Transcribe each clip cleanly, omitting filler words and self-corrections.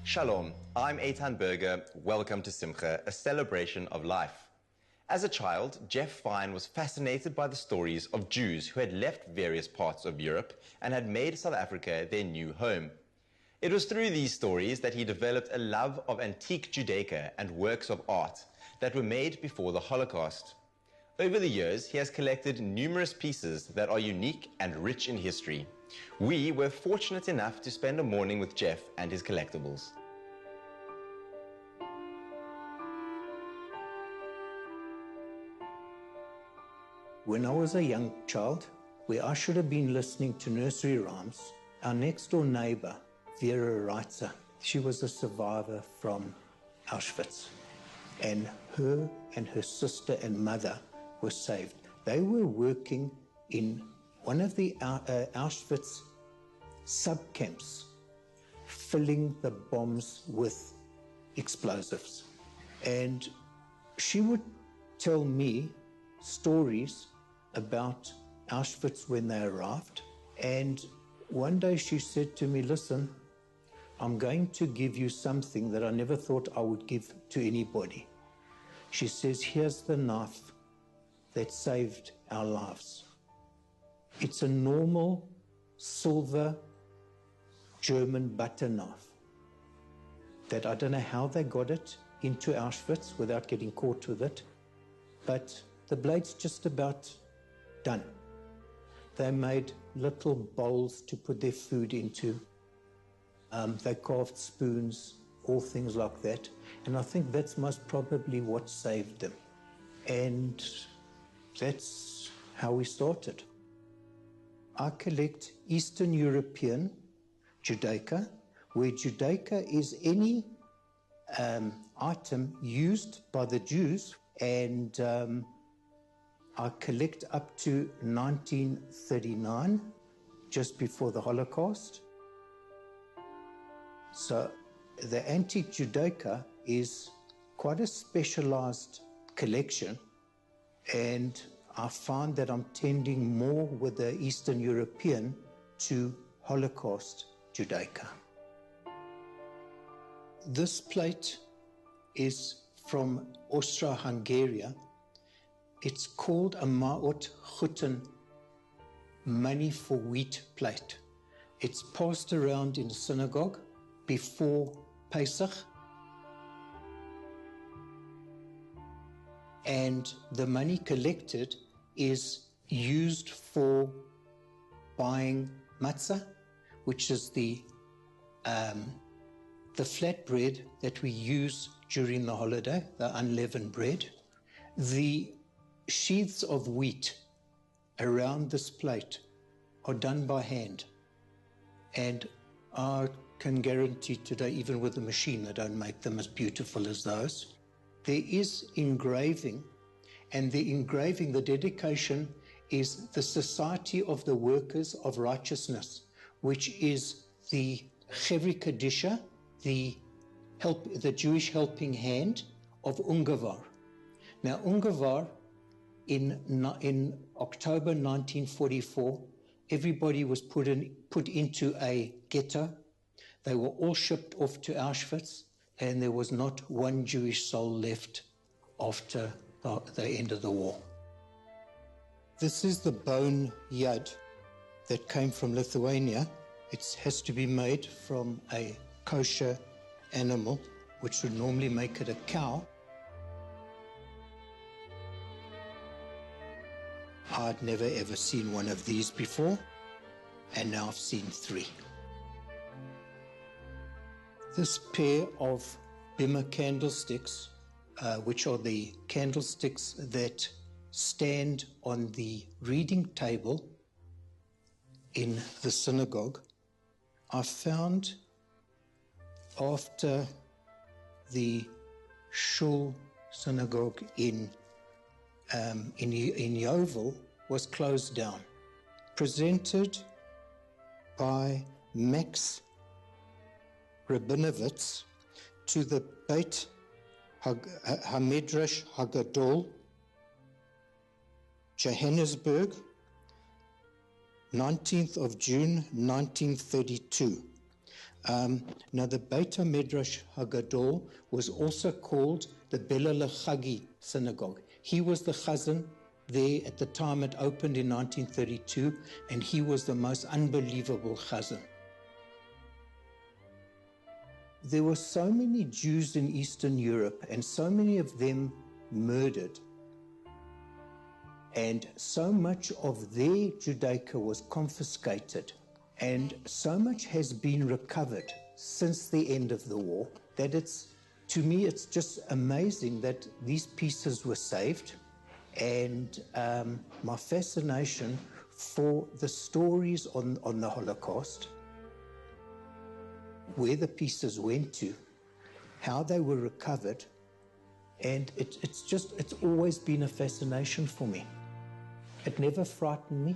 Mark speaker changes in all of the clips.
Speaker 1: Shalom, I'm Eitan Berger. Welcome to Simcha, a celebration of life. As a child, Jeff Fine was fascinated by the stories of Jews who had left various parts of Europe and had made South Africa their new home. It was through these stories that he developed a love of antique Judaica and works of art that were made before the Holocaust. Over the years, he has collected numerous pieces that are unique and rich in history. We were fortunate enough to spend a morning with Jeff and his collectibles.
Speaker 2: When I was a young child, where I should have been listening to nursery rhymes, our next door neighbor, Vera Reitzer, she was a survivor from Auschwitz. And her sister and mother were saved. They were working in one of the Auschwitz sub-camps, filling the bombs with explosives. And she would tell me stories about Auschwitz when they arrived. And one day she said to me, listen, I'm going to give you something that I never thought I would give to anybody. She says, here's the knife that saved our lives. It's a normal silver German butter knife that I don't know how they got it into Auschwitz without getting caught with it, but the blade's just about done. They made little bowls to put their food into. They carved spoons, all things like that. And I think that's most probably what saved them. And that's how we started. I collect Eastern European Judaica, where Judaica is any item used by the Jews, and I collect up to 1939, just before the Holocaust. So the antique Judaica is quite a specialized collection, and I find that I'm tending more with the Eastern European to Holocaust Judaica. This plate is from Austro-Hungary. It's called a Ma'ot Chutten, money for wheat plate. It's passed around in the synagogue before Pesach, and the money collected is used for buying matzah, which is the flatbread that we use during the holiday, the unleavened bread. The sheaths of wheat around this plate are done by hand, and I can guarantee today, even with the machine, they don't make them as beautiful as those. There is engraving, and the engraving, the dedication, is the Society of the Workers of Righteousness, which is the Chevri Kadisha, the Jewish helping hand of Ungavar. Now, Ungavar, in October 1944, everybody was put into a ghetto. They were all shipped off to Auschwitz, and there was not one Jewish soul left after the end of the war. This is the bone yad that came from Lithuania. It has to be made from a kosher animal, which would normally make it a cow. I'd never ever seen one of these before, and now I've seen 3. This pair of bimah candlesticks, which are the candlesticks that stand on the reading table in the synagogue, I found after the Shul synagogue in Yeovil was closed down, presented by Max Rabinovitz to the Beit HaMidrash HaGadol, Now, the Beit HaMidrash HaGadol was also called the Bela Lechagi Synagogue. He was the chazan there at the time it opened in 1932, and he was the most unbelievable chazan. There were so many Jews in Eastern Europe, and so many of them murdered. And so much of their Judaica was confiscated. And so much has been recovered since the end of the war that to me, it's just amazing that these pieces were saved. And my fascination for the stories on the Holocaust, where the pieces went to, how they were recovered, and it's always been a fascination for me. It never frightened me.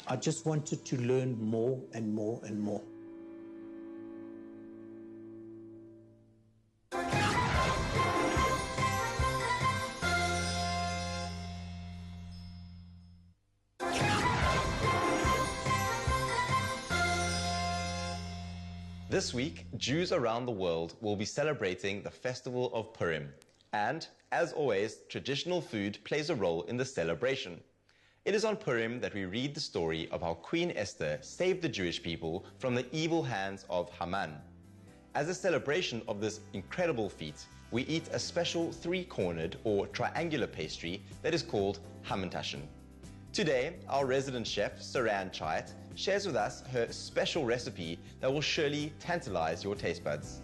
Speaker 2: I just wanted to learn more and more and more.
Speaker 1: This week, Jews around the world will be celebrating the festival of Purim. And, as always, traditional food plays a role in the celebration. It is on Purim that we read the story of how Queen Esther saved the Jewish people from the evil hands of Haman. As a celebration of this incredible feat, we eat a special three-cornered or triangular pastry that is called Hamantashen. Today, our resident chef, Saranne Chait, shares with us her special recipe that will surely tantalize your taste buds.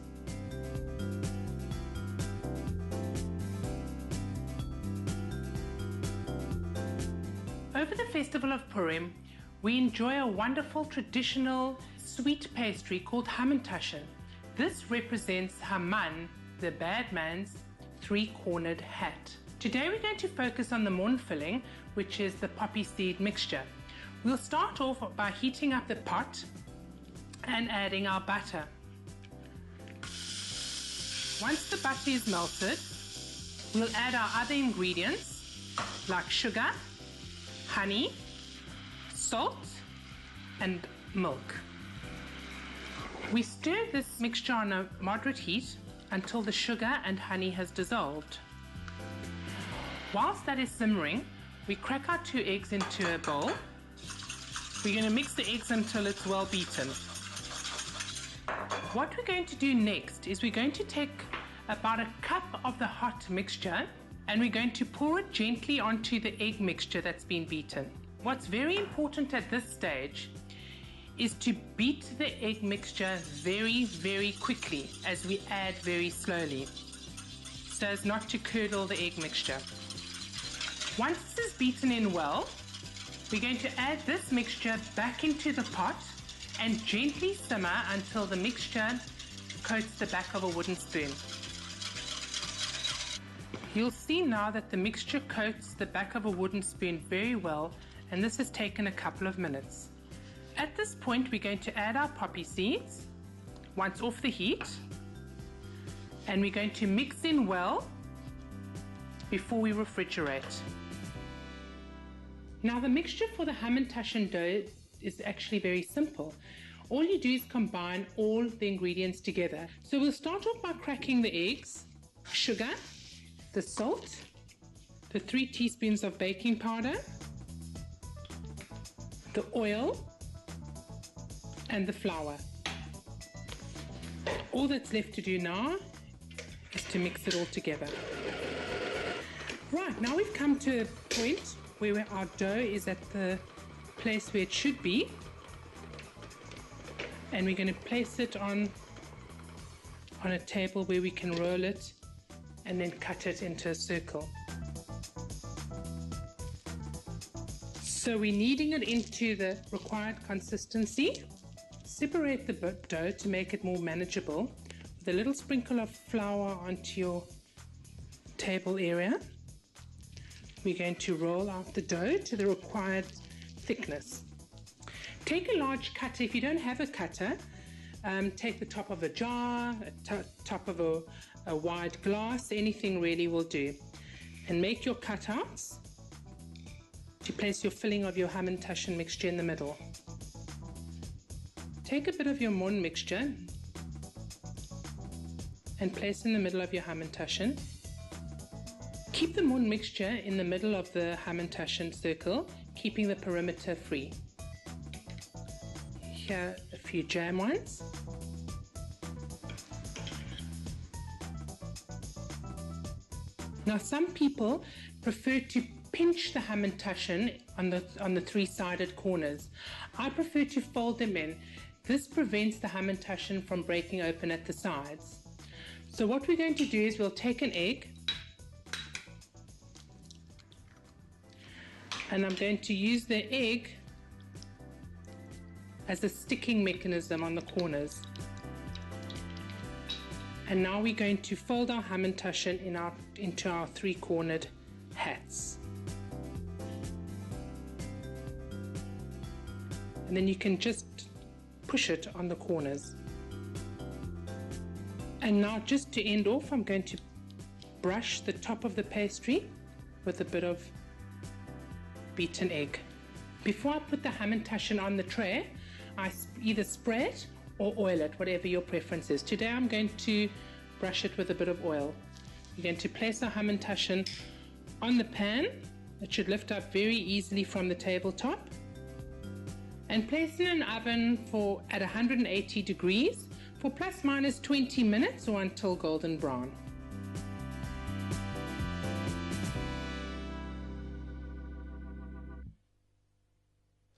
Speaker 3: Over the festival of Purim, we enjoy a wonderful traditional sweet pastry called Hamantashen. This represents Haman, the bad man's three-cornered hat. Today we're going to focus on the morn filling, which is the poppy seed mixture. We'll start off by heating up the pot and adding our butter. Once the butter is melted, we'll add our other ingredients like sugar, honey, salt, and milk. We stir this mixture on a moderate heat until the sugar and honey has dissolved. Whilst that is simmering, we crack our 2 eggs into a bowl. We're going to mix the eggs until it's well beaten. What we're going to do next is we're going to take about a cup of the hot mixture and we're going to pour it gently onto the egg mixture that's been beaten. What's very important at this stage is to beat the egg mixture very, very quickly as we add very slowly, so as not to curdle the egg mixture. Once this is beaten in well, we're going to add this mixture back into the pot and gently simmer until the mixture coats the back of a wooden spoon. You'll see now that the mixture coats the back of a wooden spoon very well, and this has taken a couple of minutes. At this point, we're going to add our poppy seeds once off the heat, and we're going to mix in well before we refrigerate. Now, the mixture for the Hamantashen dough is actually very simple. All you do is combine all the ingredients together. So we'll start off by cracking the eggs, sugar, the salt, the 3 teaspoons of baking powder, the oil, and the flour. All that's left to do now is to mix it all together. Right, now we've come to a point where our dough is at the place where it should be, and we're going to place it on a table where we can roll it and then cut it into a circle. So we're kneading it into the required consistency. Separate the dough to make it more manageable with a little sprinkle of flour onto your table area. We're going to roll out the dough to the required thickness. Take a large cutter. If you don't have a cutter, take the top of a jar, top of a wide glass, anything really will do. And make your cutouts to place your filling of your Hamantashen mixture in the middle. take a bit of your mon mixture and place in the middle of your Hamantashen. Keep the mon mixture in the middle of the Hamantashen circle, keeping the perimeter free. Here a few jam ones. Now some people prefer to pinch the Hamantashen on the three-sided corners. I prefer to fold them in. This prevents the Hamantashen from breaking open at the sides. So what we're going to do is we'll take an egg, and I'm going to use the egg as a sticking mechanism on the corners. And now we're going to fold our Hamantashen into our three-cornered hats. And then you can just push it on the corners. And now just to end off, I'm going to brush the top of the pastry with a bit of beaten egg. Before I put the Hamantashen on the tray, I either spray it or oil it, whatever your preference is. Today I'm going to brush it with a bit of oil. We're going to place our Hamantashen on the pan. It should lift up very easily from the tabletop. And place it in an oven at 180 degrees for plus minus 20 minutes or until golden brown.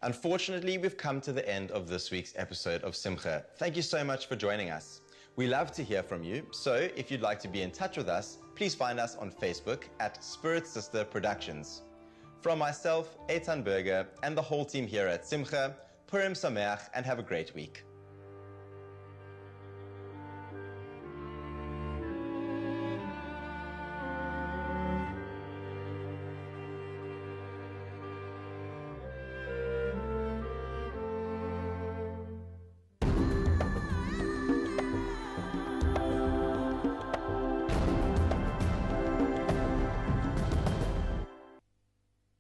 Speaker 1: Unfortunately, we've come to the end of this week's episode of Simcha. Thank you so much for joining us. We love to hear from you, so if you'd like to be in touch with us, please find us on Facebook at Spirit Sister Productions. From myself, Eitan Berger, and the whole team here at Simcha, Purim Sameach, and have a great week.